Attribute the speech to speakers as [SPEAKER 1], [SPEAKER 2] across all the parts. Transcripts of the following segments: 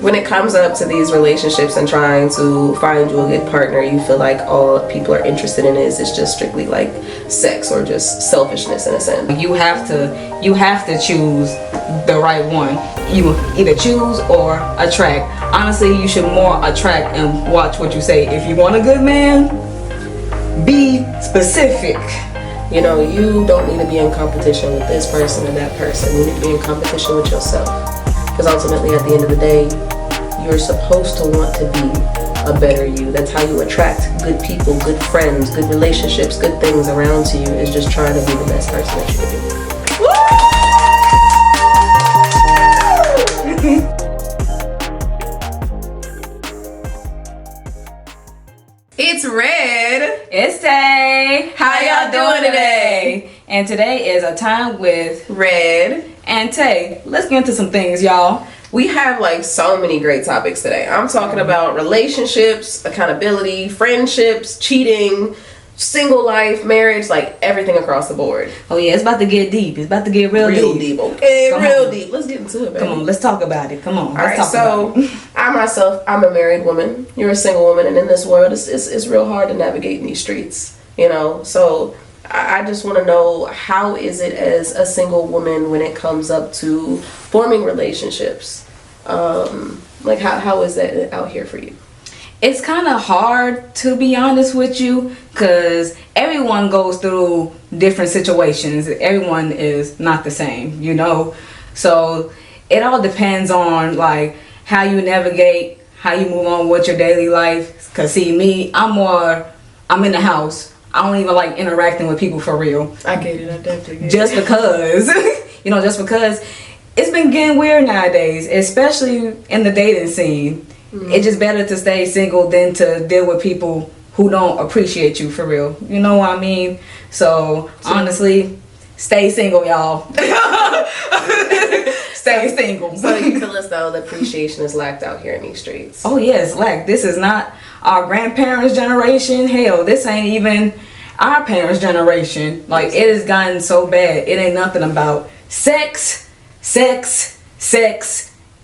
[SPEAKER 1] when it comes up to these relationships and trying to find you a good partner, you feel like all people are interested in is just strictly like sex or just selfishness in a sense?
[SPEAKER 2] You have to choose the right one. You either choose or attract. Honestly, you should more attract and watch what you say. If you want a good man, be specific.
[SPEAKER 1] You know, you don't need to be in competition with this person and that person. You need to be in competition with yourself. Because ultimately, at the end of the day, you're supposed to want to be a better you. That's how you attract good people, good friends, good relationships, good things around to you, is just trying to be the best person that you can be. It's Red.
[SPEAKER 2] It's Tay.
[SPEAKER 1] How y'all doing today?
[SPEAKER 2] And today is a time with
[SPEAKER 1] Red
[SPEAKER 2] and Tay. Let's get into some things, y'all.
[SPEAKER 1] We have like so many great topics today. I'm talking about relationships, accountability, friendships, cheating, single life, marriage, like everything across the board.
[SPEAKER 2] Oh yeah, it's about to get deep. It's about to get real deep.
[SPEAKER 1] Okay,
[SPEAKER 2] Come
[SPEAKER 1] real
[SPEAKER 2] on.
[SPEAKER 1] deep. Let's get into it, baby.
[SPEAKER 2] Come on, let's talk about it. Come on.
[SPEAKER 1] Alright, so I myself, I'm a married woman. You're a single woman, and in this world, it's real hard to navigate in these streets, you know? So I just want to know, how is it as a single woman when it comes up to forming relationships? Like, how is that out here for you?
[SPEAKER 2] It's kind of hard, to be honest with you, because everyone goes through different situations. Everyone is not the same, you know? So it all depends on like how you navigate, how you move on with your daily life. Because see, me, I'm in the house. I don't even like interacting with people for real.
[SPEAKER 1] I get it. I definitely get
[SPEAKER 2] Just because, just because it's been getting weird nowadays, especially in the dating scene. It's just better to stay single than to deal with people who don't appreciate you for real. You know what I mean? So honestly, stay single, y'all. Stay single.
[SPEAKER 1] So you feel as though the appreciation is lacked out here in these streets?
[SPEAKER 2] Oh yes, like this is not our grandparents' generation. Hell, this ain't even our parents' generation. Like it has gotten so bad. It ain't nothing about sex,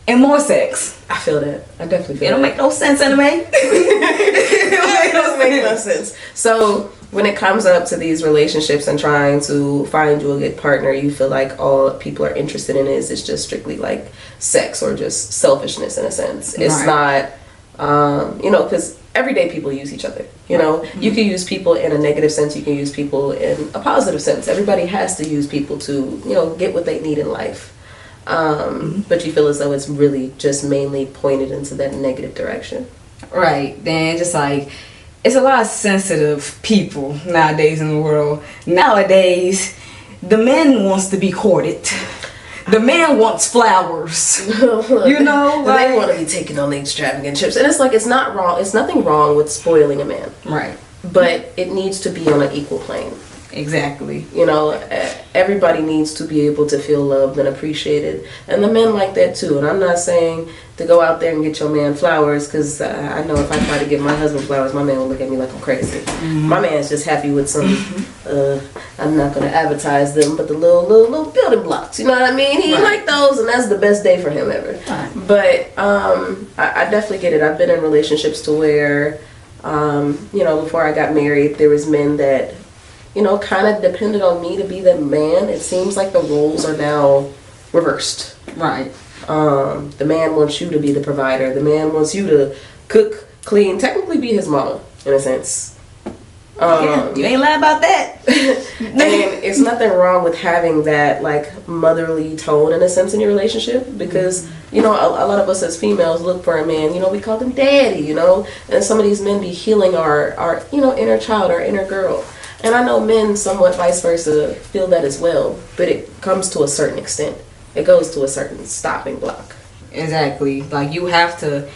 [SPEAKER 2] and more sex.
[SPEAKER 1] I feel that. I definitely feel
[SPEAKER 2] It don't make no sense anyway.
[SPEAKER 1] It doesn't make no sense. So when it comes up to these relationships and trying to find you a good partner, you feel like all people are interested in is just strictly like sex or just selfishness in a sense. It's not, because everyday people use each other. You know, you can use people in a negative sense. You can use people in a positive sense. Everybody has to use people to, get what they need in life. But you feel as though it's really just mainly pointed into that negative direction.
[SPEAKER 2] Right. Then just like, it's a lot of sensitive people nowadays in the world. Nowadays, the man wants to be courted. The man wants flowers. You know, like,
[SPEAKER 1] they want to be taken on the extravagant trips, and it's like it's not wrong. It's nothing wrong with spoiling a man,
[SPEAKER 2] right?
[SPEAKER 1] But it needs to be on an equal plane.
[SPEAKER 2] Exactly.
[SPEAKER 1] Everybody needs to be able to feel loved and appreciated, and the men like that too. And I'm not saying to go out there and get your man flowers, because I know if I try to give my husband flowers, my man will look at me like I'm crazy. My man's just happy with some. I'm not going to advertise them, but the little building blocks. You know what I mean? He like those, and that's the best day for him ever. Right. But I definitely get it. I've been in relationships to where, before I got married, there was men that, kind of depended on me to be the man. It seems like the roles are now reversed.
[SPEAKER 2] Right.
[SPEAKER 1] The man wants you to be the provider. The man wants you to cook, clean, technically be his mama, in a sense.
[SPEAKER 2] You ain't lying about that.
[SPEAKER 1] And it's nothing wrong with having that, like, motherly tone, in a sense, in your relationship. Because, a lot of us as females look for a man, we call them daddy, And some of these men be healing our inner child, our inner girl. And I know men, somewhat vice versa, feel that as well, but it comes to a certain extent. It goes to a certain stopping block.
[SPEAKER 2] Exactly. Like you have to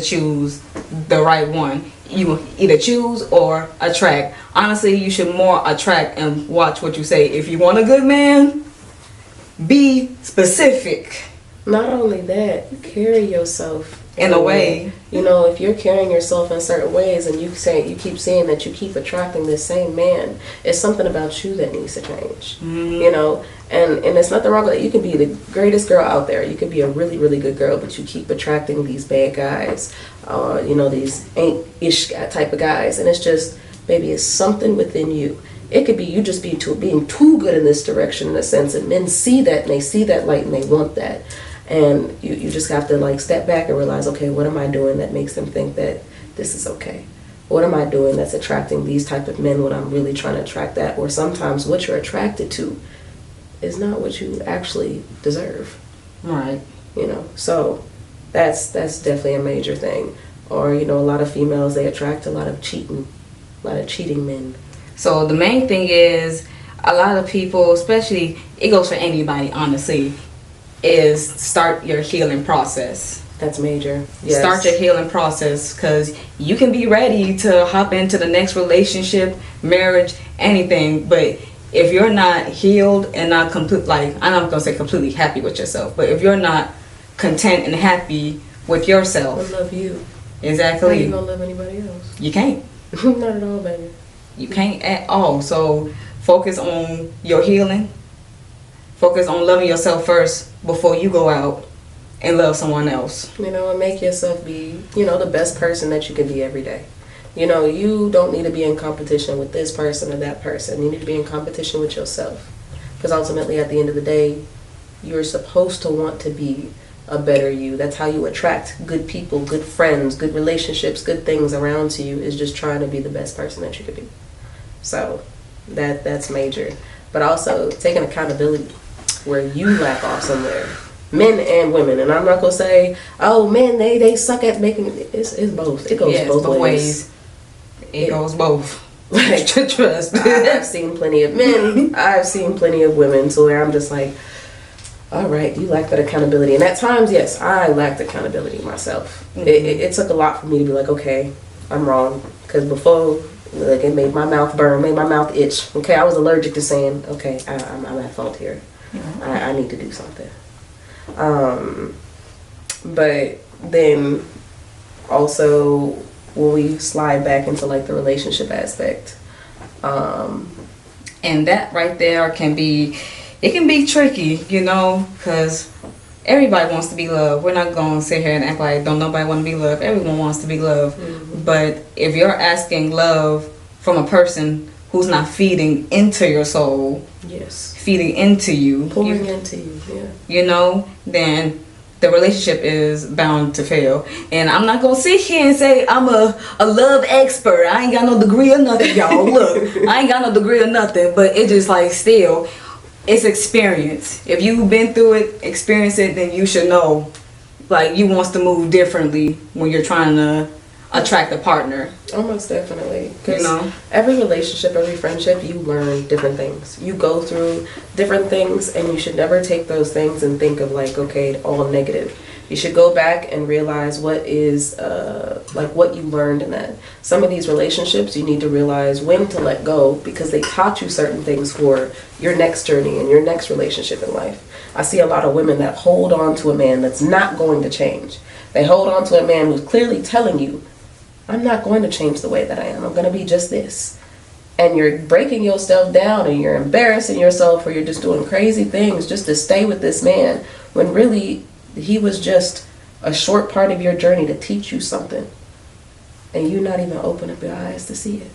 [SPEAKER 2] choose the right one. You either choose or attract. Honestly, you should more attract and watch what you say. If you want a good man, be specific.
[SPEAKER 1] Not only that, carry yourself
[SPEAKER 2] in a way.
[SPEAKER 1] You know, if you're carrying yourself in certain ways and you keep saying that you keep attracting this same man, it's something about you that needs to change. You know, and there's nothing wrong with it. You can be the greatest girl out there. You can be a really, really good girl, but you keep attracting these bad guys, you know, these ain't-ish type of guys. And it's just, baby, it's something within you. It could be you just being too good in this direction in a sense, and men see that and they see that light and they want that. And you just have to like step back and realize, okay, what am I doing that makes them think that this is okay? What am I doing that's attracting these type of men when I'm really trying to attract that? Or sometimes what you're attracted to is not what you actually deserve.
[SPEAKER 2] Right.
[SPEAKER 1] You know, so that's definitely a major thing. Or, you know, a lot of females, they attract a lot of cheating men.
[SPEAKER 2] So the main thing is, a lot of people, especially, it goes for anybody, honestly, is start your healing process.
[SPEAKER 1] That's major. Yes.
[SPEAKER 2] Start your healing process, because you can be ready to hop into the next relationship, marriage, anything, but if you're not healed and not complete, like, I'm not gonna say completely happy with yourself, but if you're not content and happy with yourself,
[SPEAKER 1] I love you.
[SPEAKER 2] Exactly.
[SPEAKER 1] How you gonna love anybody else?
[SPEAKER 2] You can't.
[SPEAKER 1] Not at all, baby.
[SPEAKER 2] You can't at all. So focus on your healing. Focus on loving yourself first before you go out and love someone else.
[SPEAKER 1] You know, and make yourself be, you know, the best person that you can be every day. You know, you don't need to be in competition with this person or that person. You need to be in competition with yourself. Because ultimately, at the end of the day, you're supposed to want to be a better you. That's how you attract good people, good friends, good relationships, good things around to you, is just trying to be the best person that you could be. So that's major. But also taking accountability where you lack off somewhere. Men and women. And I'm not going to say, oh, men, they suck at making it. It's both. It goes both ways.
[SPEAKER 2] It goes both.
[SPEAKER 1] Like,
[SPEAKER 2] trust.
[SPEAKER 1] I've seen plenty of men. I've seen plenty of women to where I'm just like, all right, you lack that accountability. And at times, yes, I lacked accountability myself. Mm-hmm. It took a lot for me to be like, okay, I'm wrong. Because before, like, it made my mouth burn, made my mouth itch. Okay, I was allergic to saying, okay, I'm at fault here. Mm-hmm. I need to do something. But then also when we slide back into like the relationship aspect,
[SPEAKER 2] and that right there can be tricky, you know, because everybody wants to be loved. We're not going to sit here and act like don't nobody want to be loved. Everyone wants to be loved. Mm-hmm. But if you're asking love from a person who's not feeding into your soul,
[SPEAKER 1] yes,
[SPEAKER 2] feeding into you,
[SPEAKER 1] pouring into you, yeah,
[SPEAKER 2] you know, then the relationship is bound to fail. And I'm not gonna sit here and say I'm a love expert. I ain't got no degree or nothing, y'all. Look, I ain't got no degree or nothing, but it just like still, it's experience. If you've been through it, experience it, then you should know, like, you wants to move differently when you're trying to attract a partner.
[SPEAKER 1] Almost definitely. Because
[SPEAKER 2] you know,
[SPEAKER 1] every relationship, every friendship, you learn different things. You go through different things, and you should never take those things and think of like, okay, all negative. You should go back and realize what is like what you learned in that. Some of these relationships, you need to realize when to let go, because they taught you certain things for your next journey and your next relationship in life. I see a lot of women that hold on to a man that's not going to change. They hold on to a man who's clearly telling you, I'm not going to change the way that I am. I'm going to be just this. And you're breaking yourself down and you're embarrassing yourself, or you're just doing crazy things just to stay with this man, when really he was just a short part of your journey to teach you something. And you're not even open up your eyes to see it.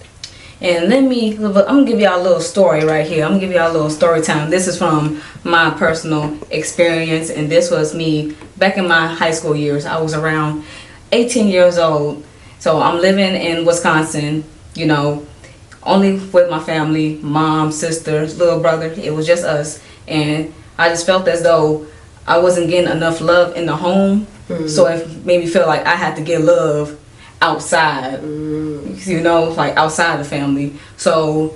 [SPEAKER 2] And I'm going to give y'all a little story right here. I'm going to give y'all a little story time. This is from my personal experience. And this was me back in my high school years. I was around 18 years old. So I'm living in Wisconsin, you know, only with my family, mom, sister, little brother. It was just us. And I just felt as though I wasn't getting enough love in the home. Mm-hmm. So it made me feel like I had to get love outside, you know, like outside the family. So,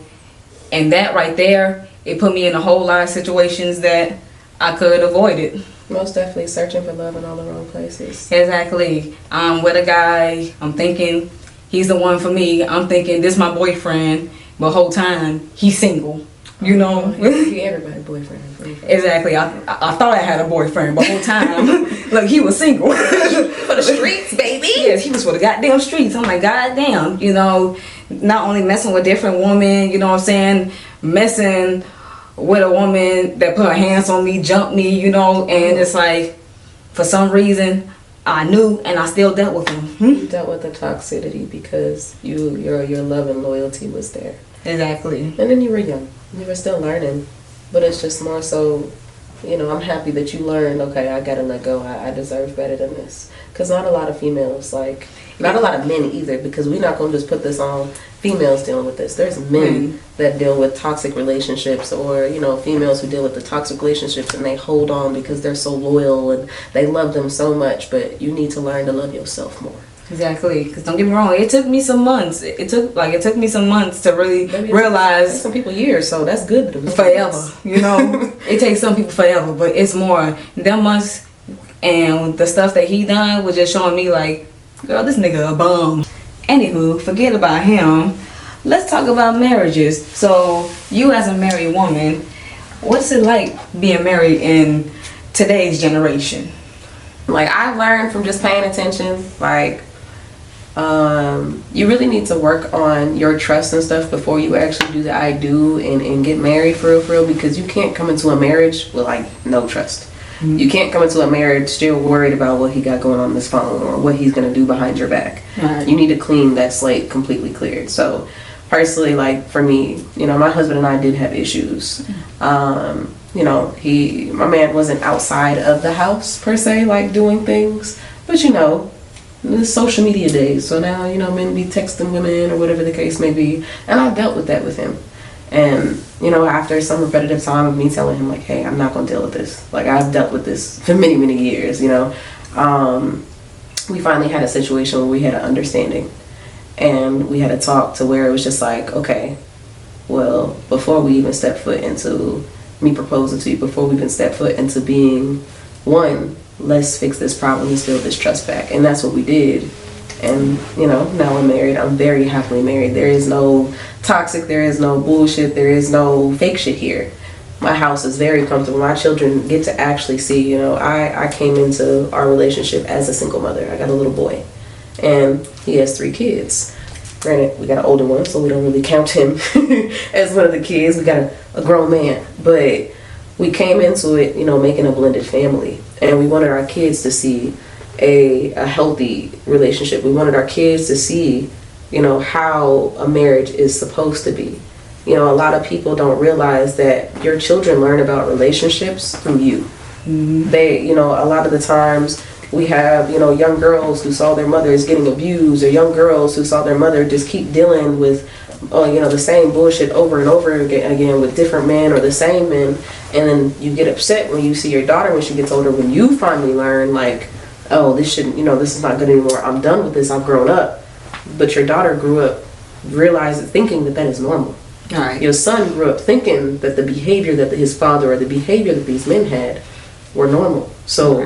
[SPEAKER 2] and that right there, it put me in a whole lot of situations that I could avoid it.
[SPEAKER 1] Most definitely searching for love in all the wrong places.
[SPEAKER 2] Exactly. I'm with a guy, I'm thinking he's the one for me. I'm thinking this is my boyfriend, but whole time he's single. You know,
[SPEAKER 1] Everybody boyfriend.
[SPEAKER 2] exactly. I thought I had a boyfriend, but the whole time, look, he was single.
[SPEAKER 1] For the streets, baby.
[SPEAKER 2] Yes, he was for the goddamn streets. I'm like, goddamn, you know, not only messing with different women, you know what I'm saying, messing with a woman that put her hands on me, jumped me, you know, and it's like, for some reason, I knew, and I still dealt with him.
[SPEAKER 1] You dealt with the toxicity because your love and loyalty was there.
[SPEAKER 2] Exactly.
[SPEAKER 1] And then you were young. You were still learning. But it's just more so, you know, I'm happy that you learned, okay, I gotta let go. I deserve better than this. Because not a lot of females, like, not a lot of men either, because we're not going to just put this on females dealing with this. There's men that deal with toxic relationships, or, you know, females who deal with the toxic relationships and they hold on because they're so loyal and they love them so much, but you need to learn to love yourself more.
[SPEAKER 2] Exactly, because don't get me wrong, it took me some months. It took me some months to really realize.
[SPEAKER 1] Some people years, so that's good.
[SPEAKER 2] Forever, you know. It takes some people forever, but it's more them months, and the stuff that he done was just showing me like, girl, this nigga a bum. Anywho, forget about him. Let's talk about marriages. So, you as a married woman, what's it like being married in today's generation?
[SPEAKER 1] Like, I learned from just paying attention, like, you really need to work on your trust and stuff before you actually do the I do and get married for real, because you can't come into a marriage with like no trust. Mm-hmm. You can't come into a marriage still worried about what he got going on this phone or what he's gonna do behind your back. Right. You need to clean that slate completely cleared. So personally, like for me, you know, my husband and I did have issues. You know, my man wasn't outside of the house per se, like doing things, but you know, the social media days. So now, you know, men be texting women or whatever the case may be. And I dealt with that with him. And, you know, after some repetitive time of me telling him, like, hey, I'm not going to deal with this. Like, I've dealt with this for many, many years, you know. We finally had a situation where we had an understanding. And we had a talk to where it was just like, okay, well, before we even step foot into me proposing to you, before we even step foot into being one, let's fix this problem, let's build this trust back. And that's what we did. And, you know, now I'm married. I'm very happily married. There is no toxic, there is no bullshit, there is no fake shit here. My house is very comfortable. My children get to actually see, you know, I came into our relationship as a single mother. I got a little boy. And he has 3 kids. Granted, we got an older one, so we don't really count him as one of the kids. We got a grown man. But we came into it, you know, making a blended family. And we wanted our kids to see a healthy relationship. We wanted our kids to see, you know, how a marriage is supposed to be. You know, a lot of people don't realize that your children learn about relationships through you. Mm-hmm. They, you know, a lot of the times we have, you know, young girls who saw their mothers getting abused, or young girls who saw their mother just keep dealing with, you know, the same bullshit over and over again with different men or the same men. And then you get upset when you see your daughter when she gets older, when you finally learn, like, oh, this shouldn't, you know, this is not good anymore. I'm done with this. I've grown up. But your daughter grew up thinking that is normal. All right. Your son grew up thinking that the behavior that his father or the behavior that these men had were normal. So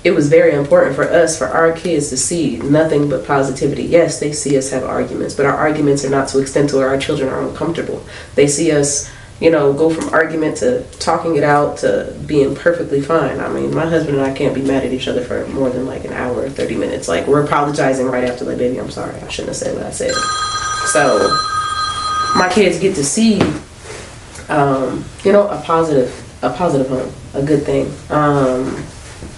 [SPEAKER 1] it was very important for us, for our kids to see nothing but positivity. Yes, they see us have arguments, but our arguments are not to extent to where our children are uncomfortable. They see us, you know, go from argument to talking it out to being perfectly fine. I mean, my husband and I can't be mad at each other for more than like an hour or 30 minutes. Like, we're apologizing right after, like, baby, I'm sorry. I shouldn't have said what I said. So my kids get to see, you know, a positive home, a good thing.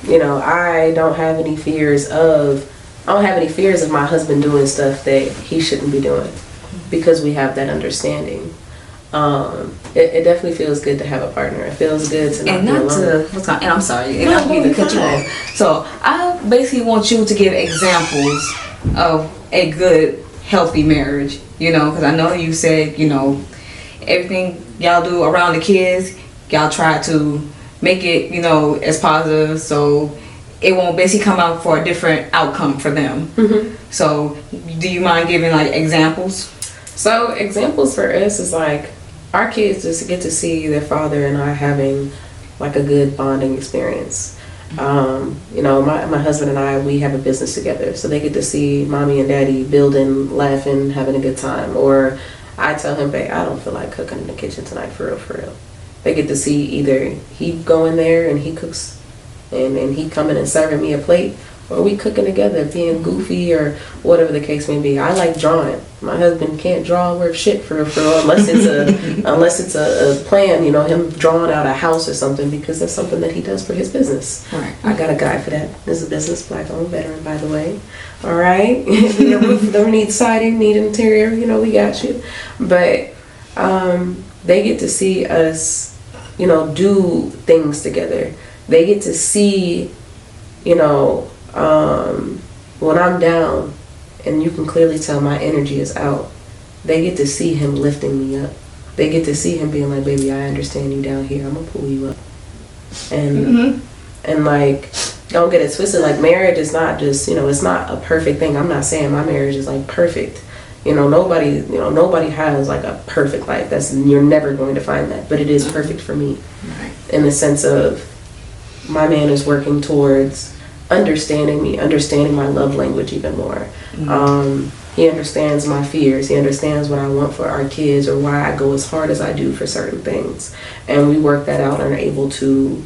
[SPEAKER 1] You know, I don't have any fears of my husband doing stuff that he shouldn't be doing, because we have that understanding. It definitely feels good to have a partner. It feels good to not be alone.
[SPEAKER 2] And I'm sorry, and I don't mean to cut you off. So I basically want you to give examples of a good, healthy marriage. You know, because I know you said, you know, everything y'all do around the kids, y'all try to make it, you know, as positive, so it won't basically come out for a different outcome for them. Mm-hmm. So do you mind giving like examples?
[SPEAKER 1] So examples for us is like, our kids just get to see their father and I having like a good bonding experience. You know, my husband and I, we have a business together, so they get to see mommy and daddy building, laughing, having a good time. Or I tell him, babe, I don't feel like cooking in the kitchen tonight, for real, for real. They get to see either he go in there and he cooks and he coming and serving me a plate, or we cooking together, being goofy or whatever the case may be. I like drawing. My husband can't draw worth shit for real, unless it's a plan, you know, him drawing out a house or something, because that's something that he does for his business.
[SPEAKER 2] Right.
[SPEAKER 1] I got a guy for that. This is a business, black-owned veteran, by the way. All right. The roof don't need siding, need interior, you know, we got you. But they get to see us, you know, do things together. They get to see, you know, when I'm down and you can clearly tell my energy is out, they get to see him lifting me up. They get to see him being like, baby, I understand you down here. I'm gonna pull you up. And and like, don't get it twisted. Like, marriage is not just, you know, it's not a perfect thing. I'm not saying my marriage is like perfect. You know, nobody has like a perfect life. You're never going to find that. But it is perfect for me.
[SPEAKER 2] Right.
[SPEAKER 1] In the sense of, my man is working towards understanding me, understanding my love language even more. He understands my fears. He understands what I want for our kids, or why I go as hard as I do for certain things. And we work that out and are able to,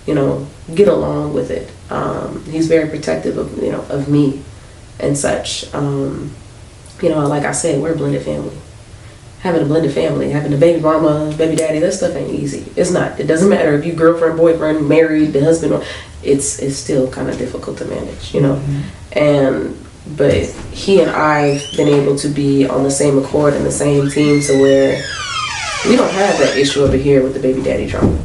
[SPEAKER 1] you know, get along with it. He's very protective of, you know, of me and such. You know, like I said, we're a blended family. Having a blended family, having a baby mama, baby daddy, that stuff ain't easy. It's not. It doesn't matter if you girlfriend, boyfriend, married, the husband, it's still kind of difficult to manage, you know. But he and I've been able to be on the same accord and the same team, to where we don't have that issue over here with the baby daddy drama.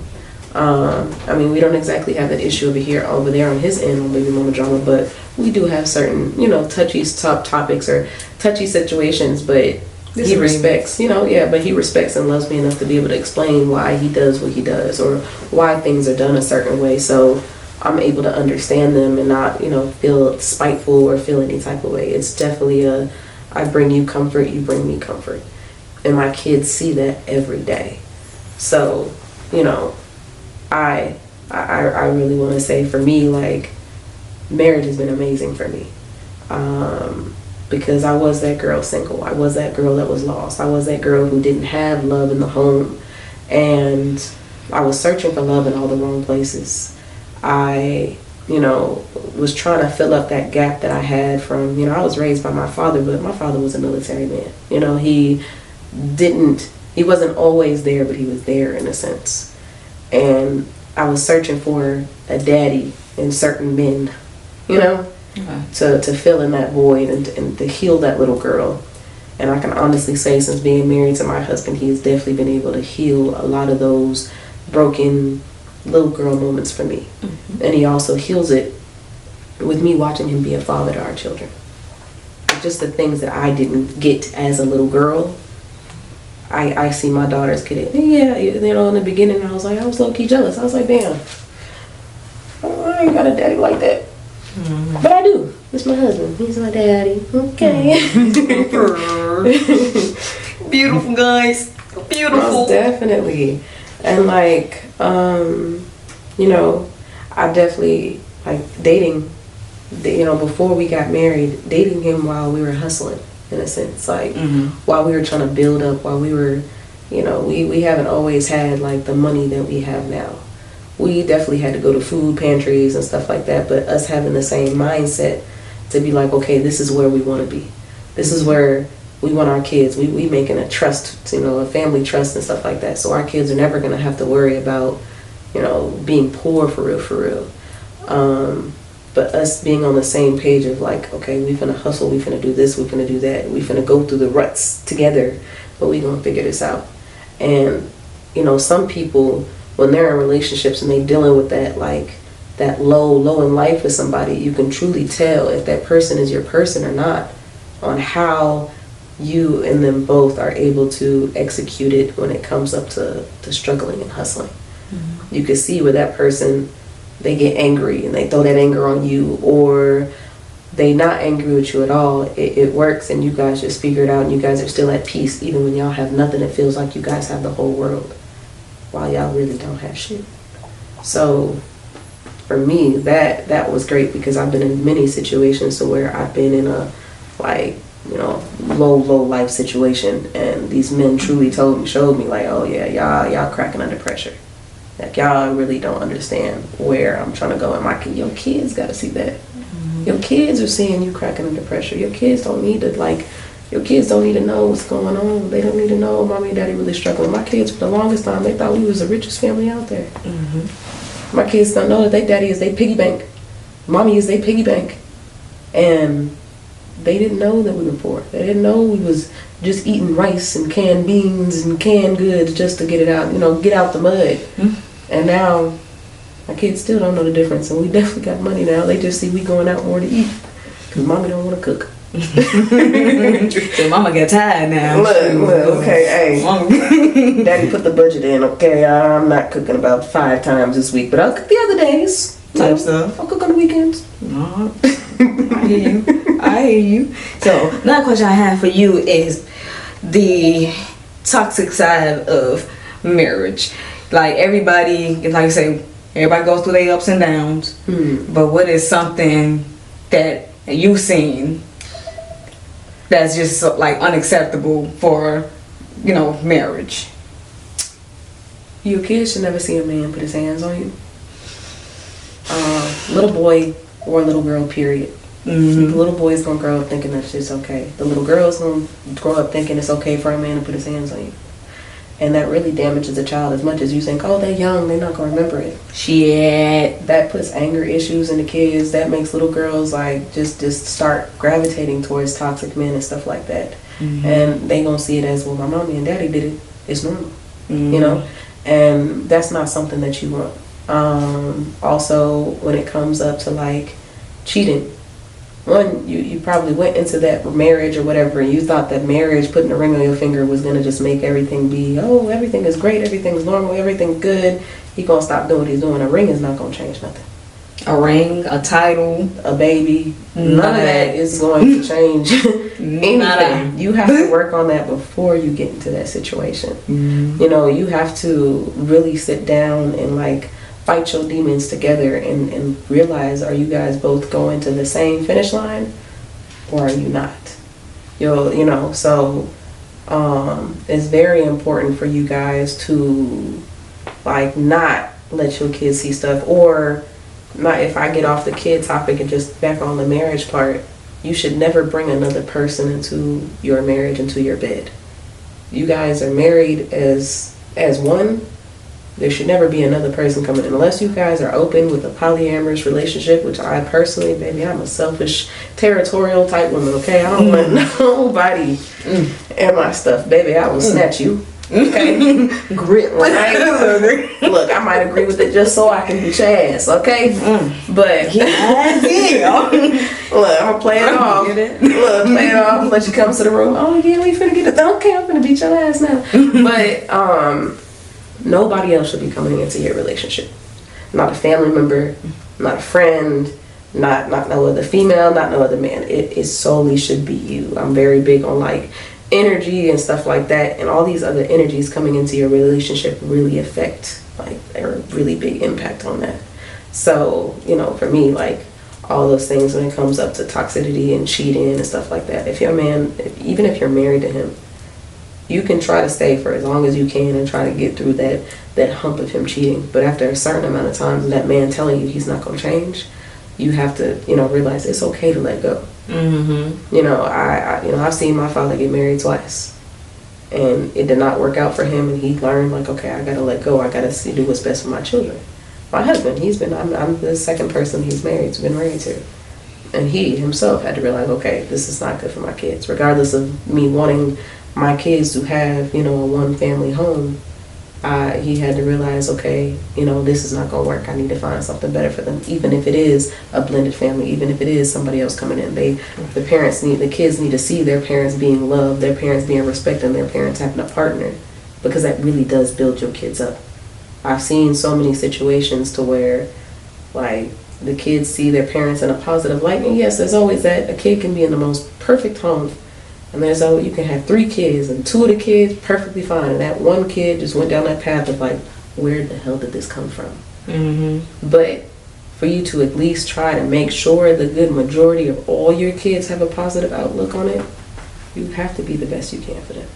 [SPEAKER 1] I mean, we don't exactly have that issue over there on his end on baby mama drama, but we do have certain, you know, touchy topics or touchy situations, but he respects, you know, but he respects and loves me enough to be able to explain why he does what he does, or why things are done a certain way. So I'm able to understand them and not, you know, feel spiteful or feel any type of way. It's definitely I bring you comfort, you bring me comfort. And my kids see that every day. So, you know, I really want to say, for me, like, marriage has been amazing for me. Because I was that girl single. I was that girl that was lost. I was that girl who didn't have love in the home. And I was searching for love in all the wrong places. I, you know, was trying to fill up that gap that I had from, you know, I was raised by my father, but my father was a military man. You know, he wasn't always there, but he was there in a sense. And I was searching for a daddy in certain men, you know, to fill in that void and to heal that little girl. And I can honestly say, since being married to my husband, he has definitely been able to heal a lot of those broken little girl moments for me. And he also heals it with me watching him be a father to our children. Just the things that I didn't get as a little girl, I see my daughters get it. Yeah, you know, in the beginning I was low-key jealous. I was like, damn, I ain't got a daddy like that. But I do. It's my husband. He's my daddy. Okay.
[SPEAKER 2] Beautiful, guys. Beautiful.
[SPEAKER 1] Most definitely. And like, you know, I definitely, like, dating, you know, before we got married, dating him while we were hustling, in a sense, like, while we were trying to build up, while we were, you know, we haven't always had like the money that we have now. We definitely had to go to food pantries and stuff like that, but us having the same mindset to be like, okay, this is where we want to be. This is where we want our kids. We making a trust, you know, a family trust and stuff like that. So our kids are never going to have to worry about, you know, being poor for real. But us being on the same page of like, okay, we finna hustle, we finna do this, we finna do that, we finna go through the ruts together, but we gonna figure this out. And, you know, some people, when they're in relationships and they dealing with that, like, that low in life with somebody, you can truly tell if that person is your person or not on how you and them both are able to execute it when it comes up to struggling and hustling. You can see where that person, they get angry and they throw that anger on you, or they not angry with you at all. It works and you guys just figure it out and you guys are still at peace even when y'all have nothing. It feels like you guys have the whole world while y'all really don't have shit. So for me, that was great, because I've been in many situations to where I've been in a, like, low life situation, and these men truly showed me like, oh yeah, y'all cracking under pressure. Like, y'all really don't understand where I'm trying to go, and your kids got to see that. Your kids are seeing you cracking under pressure. Your kids don't need to know what's going on. They don't need to know mommy and daddy really struggling. My kids, for the longest time, they thought we was the richest family out there. My kids don't know that their daddy is their piggy bank. Mommy is their piggy bank. And they didn't know that we were poor. They didn't know we was just eating rice and canned beans and canned goods just to get it out, get out the mud. And now my kids still don't know the difference, and we definitely got money now. They just see we going out more to eat because mommy don't want to cook.
[SPEAKER 2] So mama get tired now.
[SPEAKER 1] Look, okay, hey, daddy put the budget in. Okay, I'm not cooking about 5 times this week, but I'll cook the other days.
[SPEAKER 2] Type stuff.
[SPEAKER 1] I'll cook on the weekends.
[SPEAKER 2] I hear you. So another question I have for you is the toxic side of marriage. Like, everybody, like I say, everybody goes through their ups and downs. But what is something that you've seen that's just like unacceptable for, marriage?
[SPEAKER 1] Your kids should never see a man put his hands on you. Little boy or little girl, period. The little boy is gonna grow up thinking that shit's okay. The little girl is gonna grow up thinking it's okay for a man to put his hands on you. And that really damages a child as much as you think, oh, they're young, they're not gonna remember it.
[SPEAKER 2] Shit.
[SPEAKER 1] That puts anger issues in the kids. That makes little girls like just start gravitating towards toxic men and stuff like that. And they gonna see it as, well, my mommy and daddy did it. It's normal, And that's not something that you want. Also, when it comes up to like cheating, one, you probably went into that marriage or whatever, and you thought that marriage, putting a ring on your finger, was gonna just make everything be, oh, everything is great, everything's normal, everything's good. He gonna stop doing what he's doing. A ring is not gonna change nothing.
[SPEAKER 2] A ring, a title,
[SPEAKER 1] a baby, none of that is going to change anything. You have to work on that before you get into that situation. You have to really sit down and like fight your demons together and realize, are you guys both going to the same finish line or are you not? So it's very important for you guys to like not let your kids see stuff, or not. If I get off the kid topic and just back on the marriage part, you should never bring another person into your marriage, into your bed. You guys are married as one. There should never be another person coming in unless you guys are open with a polyamorous relationship, which I personally, baby, I'm a selfish, territorial type woman, okay? I don't want nobody in my stuff, baby. I will snatch you. Okay? Grit right. Look, I might agree with it just so I can beat your ass, okay? But look, I'm gonna play it off. Look, play it off, let you come to the room. Oh yeah, we finna get it. Okay, I'm finna beat your ass now. But nobody else should be coming into your relationship. Not a family member, not a friend, not no other female, not no other man. It solely should be you. I'm very big on like energy and stuff like that, and all these other energies coming into your relationship really affect like a really big impact on that. So, for me, like all those things when it comes up to toxicity and cheating and stuff like that, if your man, even if you're married to him, you can try to stay for as long as you can and try to get through that hump of him cheating. But after a certain amount of time, that man telling you he's not going to change, you have to, realize it's okay to let go. I've seen my father get married twice, and it did not work out for him. And he learned like, okay, I got to let go. I got to do what's best for my children. My husband, I'm the second person he's married to, and he himself had to realize, okay, this is not good for my kids, regardless of me wanting my kids to have, a one family home. He had to realize, okay, this is not going to work. I need to find something better for them, even if it is a blended family, even if it is somebody else coming in. The kids need to see their parents being loved, their parents being respected, and their parents having a partner, because that really does build your kids up. I've seen so many situations to where, like, the kids see their parents in a positive light. And yes, there's always that. A kid can be in the most perfect home, and you can have 3 kids, and 2 of the kids perfectly fine, and that one kid just went down that path of like, where the hell did this come from? But for you to at least try to make sure the good majority of all your kids have a positive outlook on it, you have to be the best you can for them.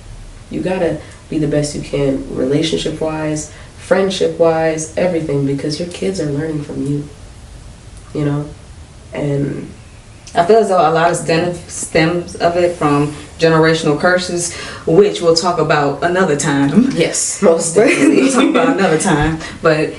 [SPEAKER 1] You gotta be the best you can, relationship wise, friendship wise, everything, because your kids are learning from you. You know, and
[SPEAKER 2] I feel as though a lot of stems of it from generational curses, which we'll talk about another time.
[SPEAKER 1] yes, most definitely.
[SPEAKER 2] We'll talk about another time. But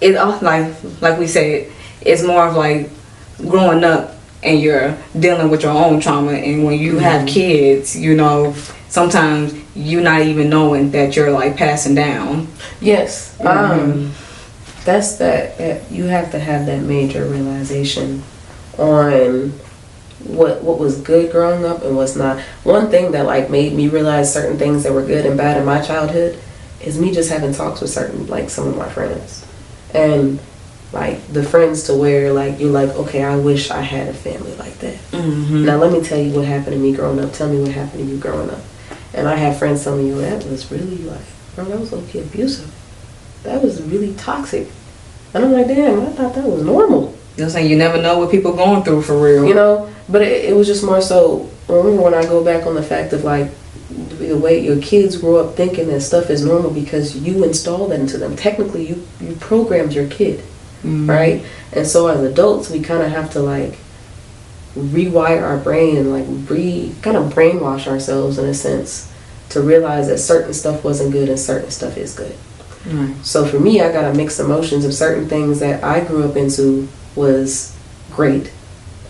[SPEAKER 2] it all like we said, it's more of like growing up and you're dealing with your own trauma, and when you have kids, you know, sometimes you're not even knowing that you're like passing down.
[SPEAKER 1] Yes. That's that you have to have that major realization on what was good growing up and what's not. One thing that like made me realize certain things that were good and bad in my childhood is me just having talks with certain, like, some of my friends, and like the friends to where like you're like, okay, I wish I had a family like that. Now let me tell you what happened to me growing up. Tell me what happened to you growing up. And I have friends telling me, well, that was really like, bro, that was okay abusive. That was really toxic. And I'm like, damn, I thought that was normal.
[SPEAKER 2] You're saying you never know what people going through for real.
[SPEAKER 1] You know, but it was just more so, remember when I go back on the fact of like, the way your kids grow up thinking that stuff is normal because you installed that into them. Technically, you programmed your kid, right? And so as adults, we kind of have to like rewire our brain and like kind of brainwash ourselves in a sense to realize that certain stuff wasn't good and certain stuff is good. So for me, I got a mixed emotions of certain things that I grew up into was great,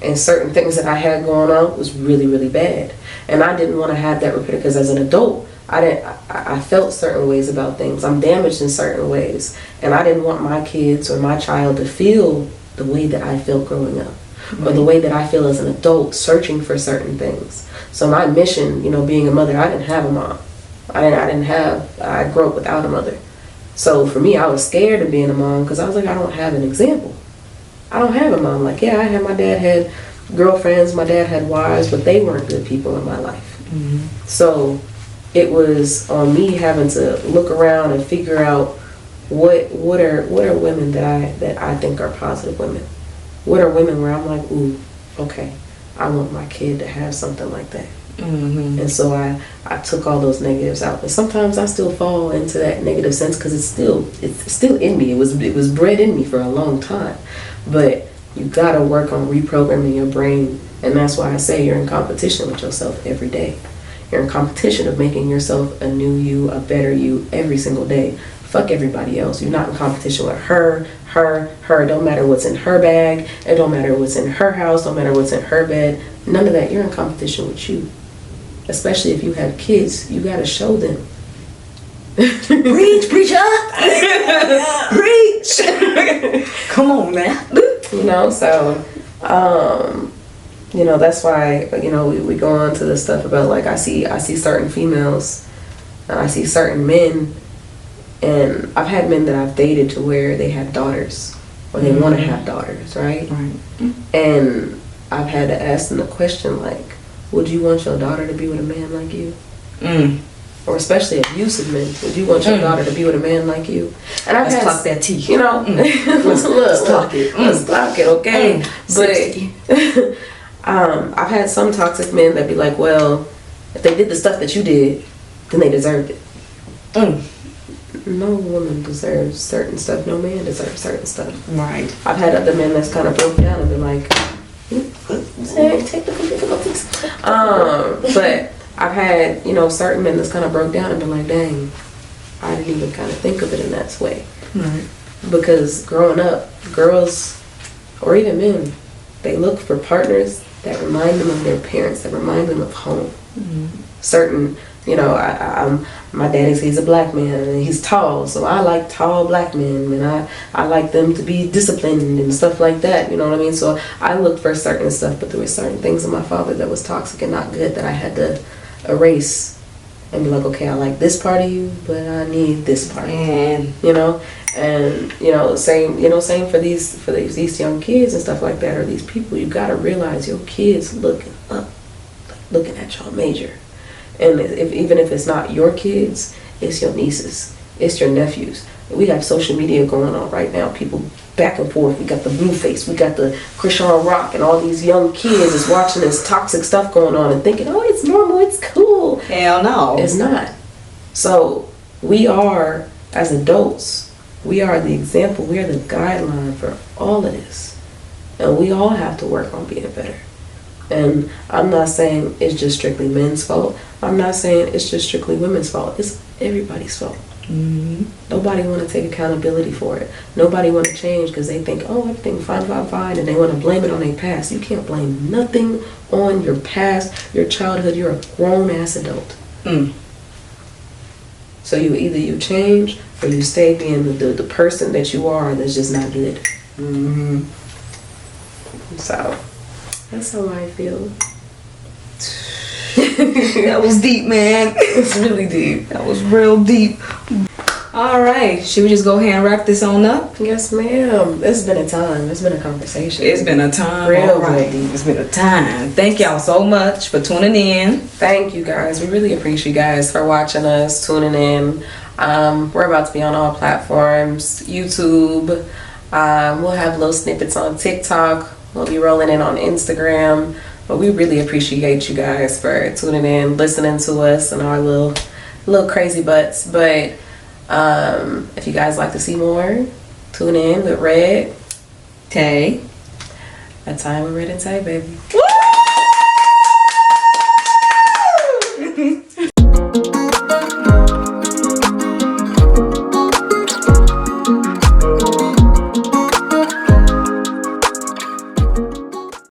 [SPEAKER 1] and certain things that I had going on was really, really bad. And I didn't want to have that repeated because as an adult, I felt certain ways about things. I'm damaged in certain ways, and I didn't want my kids or my child to feel the way that I felt growing up, or the way that I feel as an adult searching for certain things. So my mission, you know, being a mother, I didn't have a mom. I grew up without a mother. So for me, I was scared of being a mom because I was like, I don't have an example. I don't have a mom. Like, yeah, my dad had girlfriends, my dad had wives, but they weren't good people in my life. So it was on me having to look around and figure out what are women that I think are positive women. What are women where I'm like, ooh, okay, I want my kid to have something like that. And so I took all those negatives out, but sometimes I still fall into that negative sense because it's still in me. It was bred in me for a long time, but you gotta work on reprogramming your brain, and that's why I say you're in competition with yourself every day. You're in competition of making yourself a new you, a better you every single day. Fuck everybody else. You're not in competition with her. Don't matter what's in her bag. It don't matter what's in her house. Don't matter what's in her bed. None of that. You're in competition with you. Especially if you have kids, you gotta show them.
[SPEAKER 2] Preach up. Preach. Come on, man.
[SPEAKER 1] You know, so, you know, that's why, you know, we go on to this stuff about like, I see certain females, and I see certain men, and I've had men that I've dated to where they have daughters, or they want to have daughters, right? And I've had to ask them the question like, would you want your daughter to be with a man like you? Or especially abusive men. Would you want your daughter to be with a man like you? And I've
[SPEAKER 2] Let's talk that tea.
[SPEAKER 1] You know, let's talk it. Let's talk it, okay? But I've had some toxic men that be like, well, if they did the stuff that you did, then they deserved it. No woman deserves certain stuff. No man deserves certain stuff.
[SPEAKER 2] Right.
[SPEAKER 1] I've had other men that's kind of broke down and been like, technical difficulties. But I've had, you know, certain men that's kind of broke down and been like, dang, I didn't even kind of think of it in that way. Because growing up, girls, or even men, they look for partners that remind them of their parents, that remind them of home. Certain, you know, my daddy, he's a black man and he's tall, so I like tall black men, and I like them to be disciplined and stuff like that, you know what I mean? So I looked for certain stuff, but there were certain things in my father that was toxic and not good that I had to erase and be like, okay, I like this part of you, but I need this part, you know? And you know, same for these young kids and stuff like that, or these people. You gotta realize your kids looking up, looking at y'all major. And even if it's not your kids, it's your nieces, it's your nephews. We have social media going on right now. People back and forth. We got the Blueface, we got the Krishan Rock, and all these young kids is watching this toxic stuff going on and thinking, oh, it's normal, it's cool.
[SPEAKER 2] Hell no.
[SPEAKER 1] It's not. So we are, as adults, we are the example, we are the guideline for all of this. And we all have to work on being better. And I'm not saying it's just strictly men's fault. I'm not saying it's just strictly women's fault. It's everybody's fault.
[SPEAKER 2] Mm-hmm.
[SPEAKER 1] Nobody want to take accountability for it. Nobody want to change because they think, oh, everything fine, and they want to blame it on their past. You can't blame nothing on your past, your childhood. You're a grown-ass adult.
[SPEAKER 2] Mm.
[SPEAKER 1] So either you change or you stay being the person that you are that's just not good.
[SPEAKER 2] Mm-hmm.
[SPEAKER 1] So that's how I feel.
[SPEAKER 2] That was deep, man.
[SPEAKER 1] It's really deep.
[SPEAKER 2] That was real deep. All right, should we just go ahead and wrap this on up?
[SPEAKER 1] Yes, ma'am. It's been a time. It's been a conversation.
[SPEAKER 2] It's been a time.
[SPEAKER 1] Real
[SPEAKER 2] All right.
[SPEAKER 1] deep.
[SPEAKER 2] It's been a time. Thank y'all so much for tuning in.
[SPEAKER 1] Thank you guys. We really appreciate you guys for watching us, tuning in. We're about to be on all platforms. YouTube. We'll have little snippets on TikTok. We'll be rolling in on Instagram. But we really appreciate you guys for tuning in, listening to us and our little crazy butts. But if you guys like to see more, tune in with Redd
[SPEAKER 2] Tay.
[SPEAKER 1] A time with Redd Tay, baby.